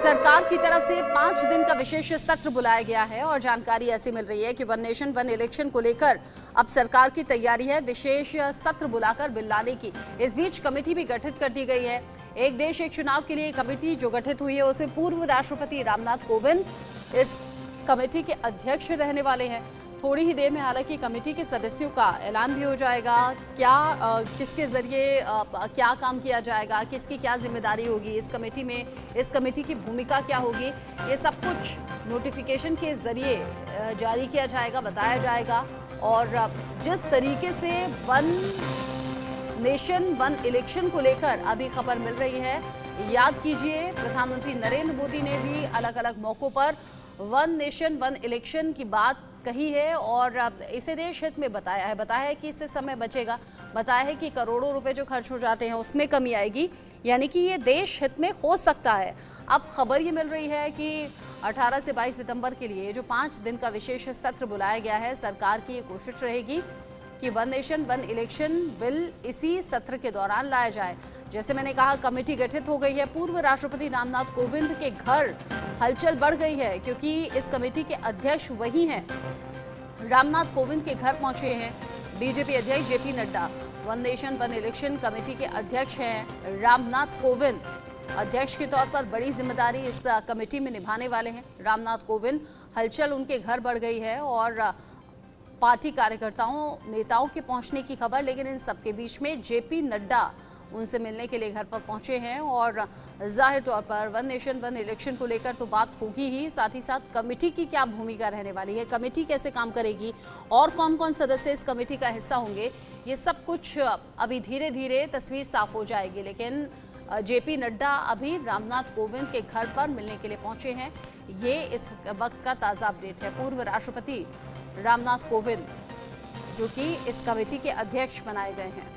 सरकार की तरफ से 5 दिन का विशेष सत्र बुलाया गया है और जानकारी ऐसी मिल रही है कि वन नेशन वन इलेक्शन को लेकर अब सरकार की तैयारी है विशेष सत्र बुलाकर बिल लाने की। इस बीच कमेटी भी गठित कर दी गई है। एक देश एक चुनाव के लिए कमेटी जो गठित हुई है उसमें पूर्व राष्ट्रपति रामनाथ कोविंद इस कमेटी के अध्यक्ष रहने वाले हैं। थोड़ी ही देर में हालांकि कमेटी के सदस्यों का ऐलान भी हो जाएगा। किसके जरिए क्या काम किया जाएगा, किसकी क्या जिम्मेदारी होगी इस कमेटी में, इस कमेटी की भूमिका क्या होगी, ये सब कुछ नोटिफिकेशन के जरिए जारी किया जाएगा, बताया जाएगा। और जिस तरीके से वन नेशन वन इलेक्शन को लेकर अभी खबर मिल रही है, याद कीजिए प्रधानमंत्री नरेंद्र मोदी ने भी अलग अलग मौकों पर वन नेशन वन इलेक्शन की बात कही है और इसे देश हित में बताया है कि इससे समय बचेगा, बताया है कि करोड़ों रुपए जो खर्च हो जाते हैं उसमें कमी आएगी, यानी कि ये देश हित में हो सकता है। अब खबर ये मिल रही है कि 18 से 22 सितंबर के लिए जो 5 दिन का विशेष सत्र बुलाया गया है, सरकार की ये कोशिश रहेगी कि one nation one election bill इसी सत्र के दौरान लाया जाए। जैसे मैंने कहा, कमेटी गठित हो गई है। पूर्व राष्ट्रपति रामनाथ कोविंद के घर हलचल बढ़ गई है क्योंकि इस कमेटी के अध्यक्ष वही हैं। रामनाथ कोविंद के घर पहुंचे हैं बीजेपी अध्यक्ष JP Nadda. One nation one election committee के अध्यक्ष हैं रामनाथ कोविंद। अध्यक्ष के तौर पर बड़ी जिम्मेदारी इस कमेटी में निभाने वाले हैं रामनाथ कोविंद। हलचल उनके घर बढ़ गई है और पार्टी कार्यकर्ताओं नेताओं के पहुंचने की खबर, लेकिन इन सबके बीच में जेपी नड्डा उनसे मिलने के लिए घर पर पहुंचे हैं और जाहिर तौर पर वन नेशन वन इलेक्शन को लेकर तो बात होगी ही, साथ ही साथ कमेटी की क्या भूमिका रहने वाली है, कमेटी कैसे काम करेगी और कौन कौन सदस्य इस कमेटी का हिस्सा होंगे, ये सब कुछ अभी धीरे धीरे तस्वीर साफ हो जाएगी। लेकिन जेपी नड्डा अभी रामनाथ कोविंद के घर पर मिलने के लिए पहुंचे हैं। ये इस वक्त का ताज़ा अपडेट है। पूर्व राष्ट्रपति रामनाथ कोविंद जो कि इस कमेटी के अध्यक्ष बनाए गए हैं।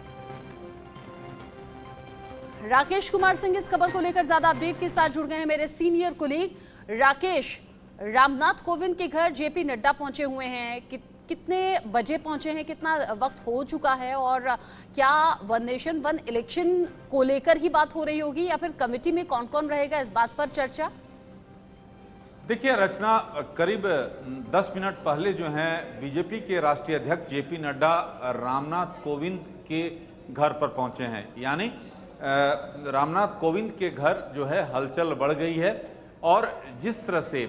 राकेश कुमार सिंह इस खबर को लेकर ज्यादा अपडेट के साथ जुड़ गए हैं, मेरे सीनियर कोलीग राकेश। रामनाथ कोविंद के घर जेपी नड्डा पहुंचे हुए हैं, कितने बजे पहुंचे हैं, कितना वक्त हो चुका है और क्या वन नेशन वन इलेक्शन को लेकर ही बात हो रही होगी या फिर कमेटी में कौन कौन रहेगा, इस बात पर चर्चा? देखिए रचना, करीब 10 मिनट पहले जो हैं बीजेपी के राष्ट्रीय अध्यक्ष जेपी नड्डा रामनाथ कोविंद के घर पर पहुंचे हैं। यानी रामनाथ कोविंद के घर जो है हलचल बढ़ गई है और जिस तरह से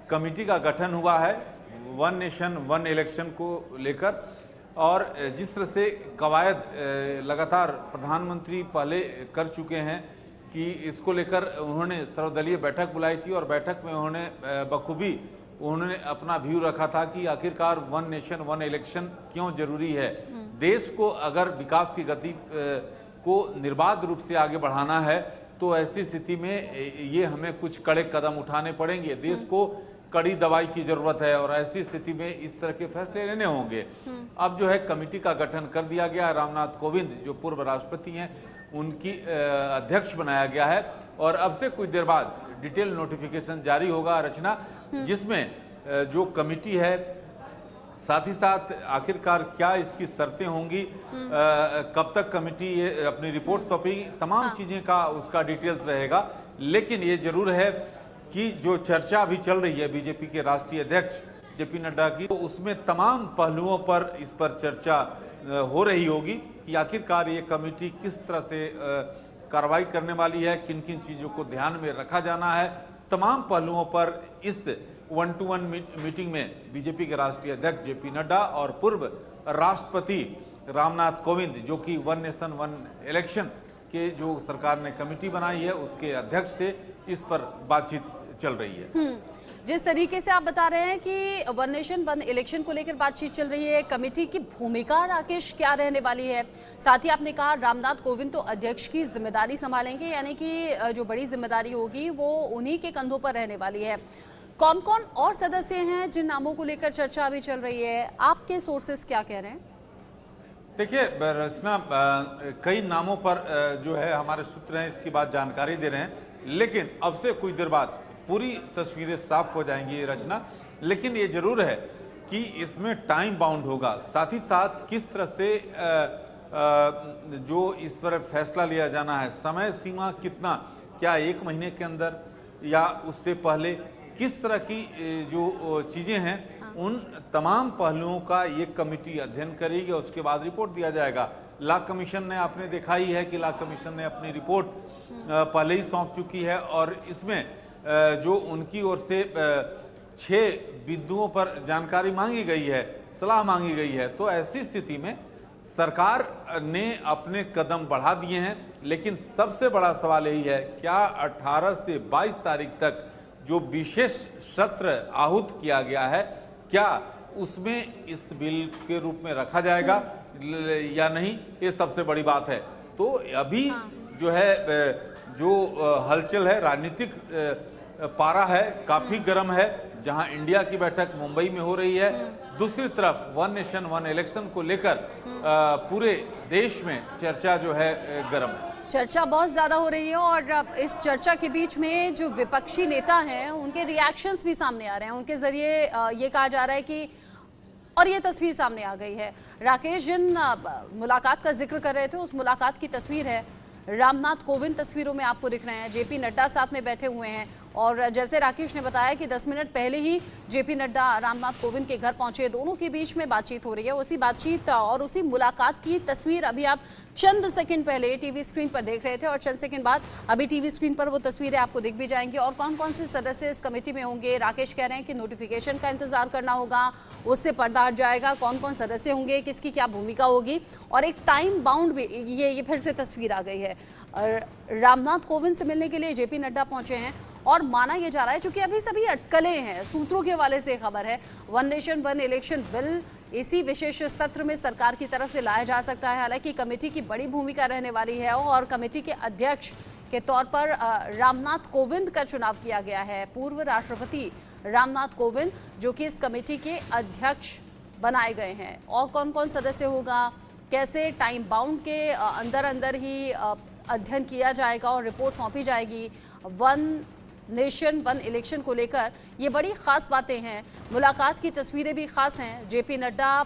कमेटी का गठन हुआ है वन नेशन वन इलेक्शन को लेकर और जिस तरह से कवायद लगातार प्रधानमंत्री पहले कर चुके हैं कि इसको लेकर उन्होंने सर्वदलीय बैठक बुलाई थी और बैठक में उन्होंने बखूबी अपना व्यू रखा था कि आखिरकार वन नेशन वन इलेक्शन क्यों जरूरी है। देश को अगर विकास की गति को निर्बाध रूप से आगे बढ़ाना है तो ऐसी स्थिति में ये हमें कुछ कड़े कदम उठाने पड़ेंगे। देश को कड़ी दवाई की जरूरत है और ऐसी स्थिति में इस तरह के फैसले लेने होंगे। अब जो है कमेटी का गठन कर दिया गया। रामनाथ कोविंद जो पूर्व राष्ट्रपति हैं उनकी अध्यक्ष बनाया गया है और अब से कुछ देर बाद डिटेल नोटिफिकेशन जारी होगा रचना, जिसमें जो कमेटी है साथ ही साथ आखिरकार क्या इसकी शर्तें होंगी, कब तक कमेटी ये अपनी रिपोर्ट सौंपेगी, तमाम चीजें का उसका डिटेल्स रहेगा। लेकिन ये जरूर है कि जो चर्चा अभी चल रही है बीजेपी के राष्ट्रीय अध्यक्ष जेपी नड्डा की, तो उसमें तमाम पहलुओं पर इस पर चर्चा हो रही होगी कि आखिरकार ये कमेटी किस तरह से कार्रवाई करने वाली है, किन किन चीज़ों को ध्यान में रखा जाना है। तमाम पहलुओं पर इस 1-to-1 मीटिंग में बीजेपी के राष्ट्रीय अध्यक्ष जेपी नड्डा और पूर्व राष्ट्रपति रामनाथ कोविंद जो कि वन नेशन वन इलेक्शन के जो सरकार ने कमेटी बनाई है उसके अध्यक्ष से इस पर बातचीत चल रही है। जिस तरीके से आप बता रहे हैं कि वन नेशन वन इलेक्शन को लेकर बातचीत चल रही है, कमेटी की भूमिका राकेश क्या रहने वाली है? साथ ही आपने कहा रामनाथ कोविंद तो अध्यक्ष की जिम्मेदारी संभालेंगे, यानी कि जो बड़ी जिम्मेदारी होगी वो उन्हीं के कंधों पर रहने वाली है। कौन कौन और सदस्य हैं जिन नामों को लेकर चर्चा अभी चल रही है, आपके सोर्सेस क्या कह रहे हैं? देखिए रचना, कई नामों पर जो है हमारे सूत्र हैं इसकी बात जानकारी दे रहे हैं, लेकिन अब से कुछ देर बाद पूरी तस्वीरें साफ हो जाएंगी रचना। लेकिन ये जरूर है कि इसमें टाइम बाउंड होगा, साथ ही साथ किस तरह से जो इस पर फैसला लिया जाना है, समय सीमा कितना, क्या 1 महीने के अंदर, या उससे पहले किस तरह की जो चीज़ें हैं उन तमाम पहलुओं का ये कमेटी अध्ययन करेगी और उसके बाद रिपोर्ट दिया जाएगा। लॉ कमीशन ने आपने देखा ही है कि लॉ कमीशन ने अपनी रिपोर्ट पहले ही सौंप चुकी है और इसमें जो उनकी ओर से 6 बिंदुओं पर जानकारी मांगी गई है, सलाह मांगी गई है। तो ऐसी स्थिति में सरकार ने अपने कदम बढ़ा दिए हैं, लेकिन सबसे बड़ा सवाल यही है, क्या 18 से 22 तारीख तक जो विशेष सत्र आहूत किया गया है, क्या उसमें इस बिल के रूप में रखा जाएगा या नहीं, ये सबसे बड़ी बात है। तो अभी जो है जो हलचल है, राजनीतिक पारा है, काफी गर्म है। जहां इंडिया की बैठक मुंबई में हो रही है, दूसरी तरफ वन नेशन वन इलेक्शन को लेकर पूरे देश में चर्चा जो है गर्म है। चर्चा बहुत ज्यादा हो रही है और इस चर्चा के बीच में जो विपक्षी नेता हैं उनके रिएक्शंस भी सामने आ रहे हैं। उनके जरिए ये कहा जा रहा है कि, और ये तस्वीर सामने आ गई है, राकेश जिन मुलाकात का जिक्र कर रहे थे उस मुलाकात की तस्वीर है। रामनाथ कोविंद तस्वीरों में आपको दिख रहे हैं, जेपी नड्डा साथ में बैठे हुए हैं और जैसे राकेश ने बताया कि 10 मिनट पहले ही जेपी नड्डा रामनाथ कोविंद के घर पहुंचे। दोनों के बीच में बातचीत हो रही है। उसी बातचीत और उसी मुलाकात की तस्वीर अभी आप चंद सेकंड पहले टीवी स्क्रीन पर देख रहे थे और चंद सेकंड बाद अभी टीवी स्क्रीन पर वो तस्वीरें आपको दिख भी जाएंगी। और कौन कौन से सदस्य इस कमेटी में होंगे, राकेश कह रहे हैं कि नोटिफिकेशन का इंतजार करना होगा, उससे पर्दा हट जाएगा, कौन कौन सदस्य होंगे, किसकी क्या भूमिका होगी और एक टाइम बाउंड भी। ये फिर से तस्वीर आ गई है। रामनाथ कोविंद से मिलने के लिए जेपी नड्डा पहुंचे हैं और माना यह जा रहा है, चूंकि अभी सभी अटकलें हैं, सूत्रों के हवाले से खबर है, one nation one election bill इसी विशेष सत्र में सरकार की तरफ से लाया जा सकता है। हालांकि कमेटी की बड़ी भूमिका रहने वाली है और कमेटी के अध्यक्ष के तौर पर रामनाथ कोविंद का चुनाव किया गया है। पूर्व राष्ट्रपति रामनाथ कोविंद जो कि इस कमेटी के अध्यक्ष बनाए गए हैं। और कौन कौन सदस्य होगा, कैसे टाइम बाउंड के अंदर ही अध्ययन किया जाएगा और रिपोर्ट सौंपी जाएगी, वन नेशन वन इलेक्शन को लेकर ये बड़ी खास बातें हैं। मुलाकात की तस्वीरें भी खास हैं। जेपी नड्डा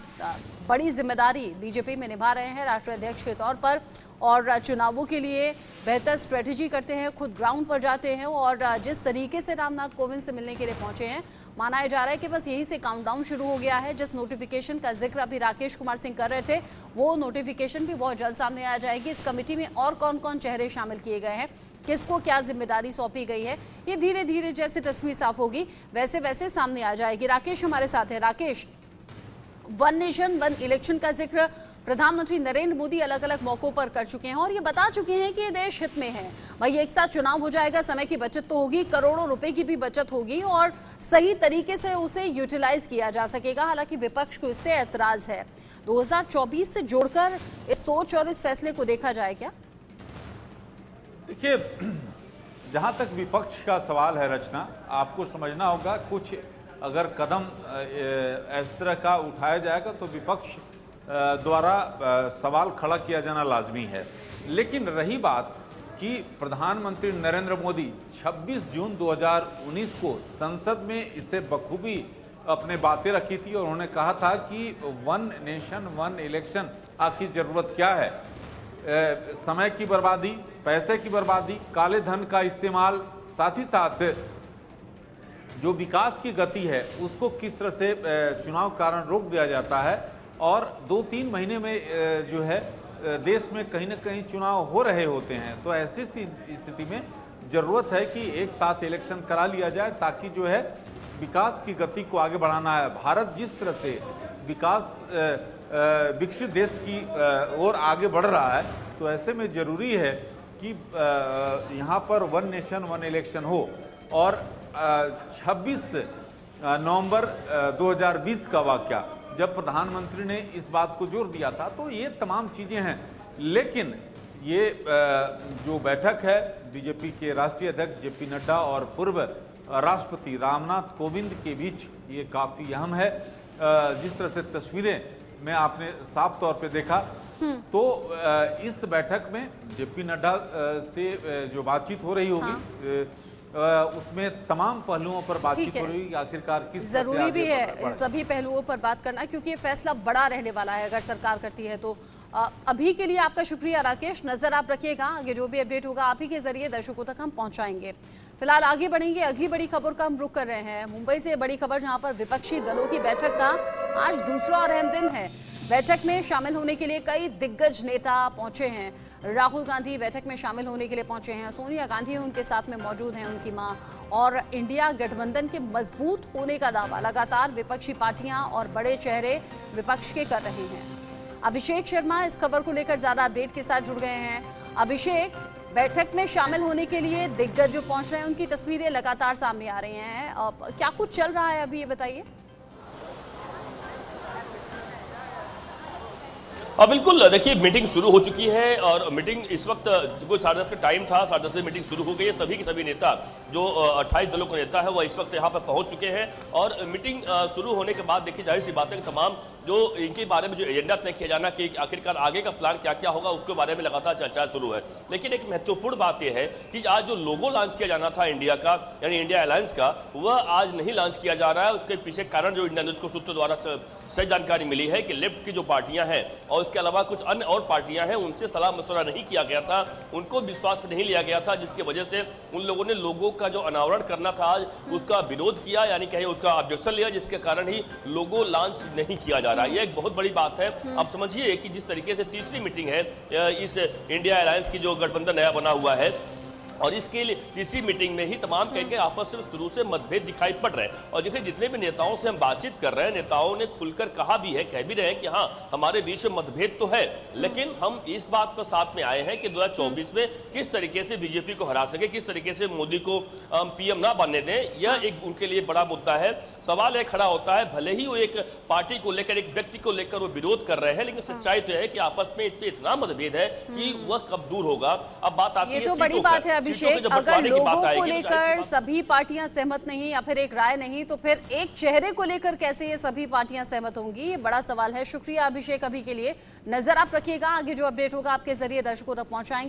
बड़ी जिम्मेदारी बीजेपी में निभा रहे हैं राष्ट्रीय अध्यक्ष के तौर पर और चुनावों के लिए बेहतर स्ट्रेटेजी करते हैं, खुद ग्राउंड पर जाते हैं और जिस तरीके से रामनाथ कोविंद से मिलने के लिए पहुंचे हैं, माना जा रहा है कि बस यहीं से काउंटडाउन शुरू हो गया है। जिस नोटिफिकेशन का जिक्र अभी राकेश कुमार सिंह कर रहे थे, वो नोटिफिकेशन भी बहुत जल्द सामने आ जाएगी। इस कमेटी में और कौन कौन चेहरे शामिल किए गए हैं, किसको क्या जिम्मेदारी सौंपी गई है, ये धीरे धीरे जैसे तस्वीर साफ होगी वैसे वैसे सामने आ जाएगी। राकेश हमारे साथ है। Rakesh, one nation one election का जिक्र प्रधानमंत्री नरेंद्र मोदी अलग अलग मौकों पर कर चुके हैं और ये बता चुके हैं कि ये देश हित में है। भाई एक साथ चुनाव हो जाएगा, समय की बचत तो होगी, करोड़ों रुपए की भी बचत होगी और सही तरीके से उसे यूटिलाइज किया जा सकेगा। हालांकि विपक्ष को इससे ऐतराज है। 2024 से जोड़कर इस सोच और इस फैसले को देखा जाए क्या? देखिए, जहां तक विपक्ष का सवाल है रचना, आपको समझना होगा कुछ अगर कदम इस तरह का उठाया जाएगा तो विपक्ष द्वारा सवाल खड़ा किया जाना लाजमी है। लेकिन रही बात कि प्रधानमंत्री नरेंद्र मोदी 26 जून 2019 को संसद में इससे बखूबी अपने बातें रखी थी और उन्होंने कहा था कि वन नेशन वन इलेक्शन आखिर जरूरत क्या है। समय की बर्बादी, पैसे की बर्बादी, काले धन का इस्तेमाल, साथ ही साथ जो विकास की गति है उसको किस तरह से चुनाव कारण रोक दिया जाता है और 2-3 महीने में जो है देश में कहीं ना कहीं चुनाव हो रहे होते हैं। तो ऐसी स्थिति में ज़रूरत है कि एक साथ इलेक्शन करा लिया जाए ताकि जो है विकास की गति को आगे बढ़ाना है। भारत जिस तरह से विकसित देश की ओर आगे बढ़ रहा है, तो ऐसे में ज़रूरी है कि यहाँ पर वन नेशन वन इलेक्शन हो। और 26 नवंबर 2020 का वाक़या, जब प्रधानमंत्री ने इस बात को जोर दिया था, तो ये तमाम चीज़ें हैं। लेकिन ये जो बैठक है बीजेपी के राष्ट्रीय अध्यक्ष जेपी नड्डा और पूर्व राष्ट्रपति रामनाथ कोविंद के बीच, ये काफ़ी अहम है। जिस तरह से तस्वीरें में आपने साफ तौर पे देखा, तो इस बैठक में जेपी नड्डा से जो बातचीत हो रही होगी, उसमें तमाम पहलुओं पर बातचीत हो रही है। आखिरकार किस जरूरी भी है सभी पहलुओं पर बात करना, क्योंकि ये फैसला बड़ा रहने वाला है अगर सरकार करती है तो। अभी के लिए आपका शुक्रिया राकेश। नजर आप रखिएगा, आगे जो भी अपडेट होगा आप ही के जरिए दर्शकों तक हम पहुंचाएंगे। फिलहाल आगे बढ़ेंगे, अगली बड़ी खबर का हम रुख कर रहे हैं मुंबई से। बड़ी खबर जहां पर विपक्षी दलों की बैठक का आज दूसरा और अहम दिन है। बैठक में शामिल होने के लिए कई दिग्गज नेता पहुंचे हैं। राहुल गांधी बैठक में शामिल होने के लिए पहुंचे हैं, सोनिया गांधी उनके साथ में मौजूद हैं, उनकी मां। और इंडिया गठबंधन के मजबूत होने का दावा लगातार विपक्षी पार्टियां और बड़े चेहरे विपक्ष के कर रहे हैं। अभिषेक शर्मा इस खबर को लेकर ज्यादा अपडेट के साथ जुड़ गए हैं। अभिषेक, बैठक में शामिल होने के लिए दिग्गज जो पहुंच रहे हैं उनकी तस्वीरें लगातार सामने आ रही हैं, क्या कुछ चल रहा है अभी, ये बताइए। बिल्कुल, देखिए मीटिंग शुरू हो चुकी है और मीटिंग इस वक्त जो 10:30 का टाइम था, 10:30 बजे मीटिंग शुरू हो गई है। सभी के सभी नेता जो 28 दलों के नेता है वह इस वक्त यहाँ पर पहुंच चुके हैं और मीटिंग शुरू होने के बाद देखिए जाहिर सी बात है कि तमाम जो इनके बारे में जो एजेंडा तय किया जाना कि आखिरकार आगे का प्लान क्या क्या होगा उसके बारे में लगातार चर्चा शुरू है। लेकिन एक महत्वपूर्ण बात यह है कि आज जो लोगो लॉन्च किया जाना था इंडिया का, यानी इंडिया अलायंस का, वह आज नहीं लॉन्च किया जा रहा है। उसके पीछे कारण जो इंडिया न्यूज को सूत्रों द्वारा सही जानकारी मिली है कि लेफ्ट की जो पार्टियां हैं और इसके अलावा कुछ अन्य और पार्टियां हैं, उनसे सलाह मशवरा नहीं किया गया था, उनको विश्वास में नहीं लिया गया था, जिसकी वजह से उन लोगों ने लोगों का जो अनावरण करना था आज उसका विरोध किया, यानी कहीं उसका ऑब्जेक्शन लिया, जिसके कारण ही लोगो लॉन्च नहीं किया जा रहा है। यह एक बहुत बड़ी बात है। अब समझिए कि जिस तरीके से तीसरी मीटिंग है इस इंडिया अलायंस की जो गठबंधन नया बना हुआ है, और इसके लिए तीसरी मीटिंग में ही तमाम कहेंगे आपस में शुरू से मतभेद दिखाई पड़ रहे हैं। और देखिए जितने भी नेताओं से हम बातचीत कर रहे हैं, नेताओं ने खुलकर कहा भी है, कह भी रहे हैं कि हाँ हमारे बीच में मतभेद तो है, लेकिन हम इस बात पर साथ में आए हैं कि 2024 में किस तरीके से बीजेपी को हरा सके, किस तरीके से मोदी को पीएम ना बनने दें, यह एक उनके लिए बड़ा मुद्दा है। सवाल खड़ा होता है, भले ही वो एक पार्टी को लेकर, एक व्यक्ति को लेकर वो विरोध कर रहे हैं, लेकिन सच्चाई तो है कि आपस में इतना मतभेद है कि वह कब दूर होगा। अब बात आती है, ये तो बड़ी बात है अभिषेक, अगर लोगों को लेकर सभी पार्टियां सहमत नहीं या फिर एक राय नहीं, तो फिर एक चेहरे को लेकर कैसे ये सभी पार्टियां सहमत होंगी, ये बड़ा सवाल है। शुक्रिया अभिषेक अभी के लिए। नजर आप रखिएगा, आगे जो अपडेट होगा आपके जरिए दर्शकों तक पहुंचाएंगे।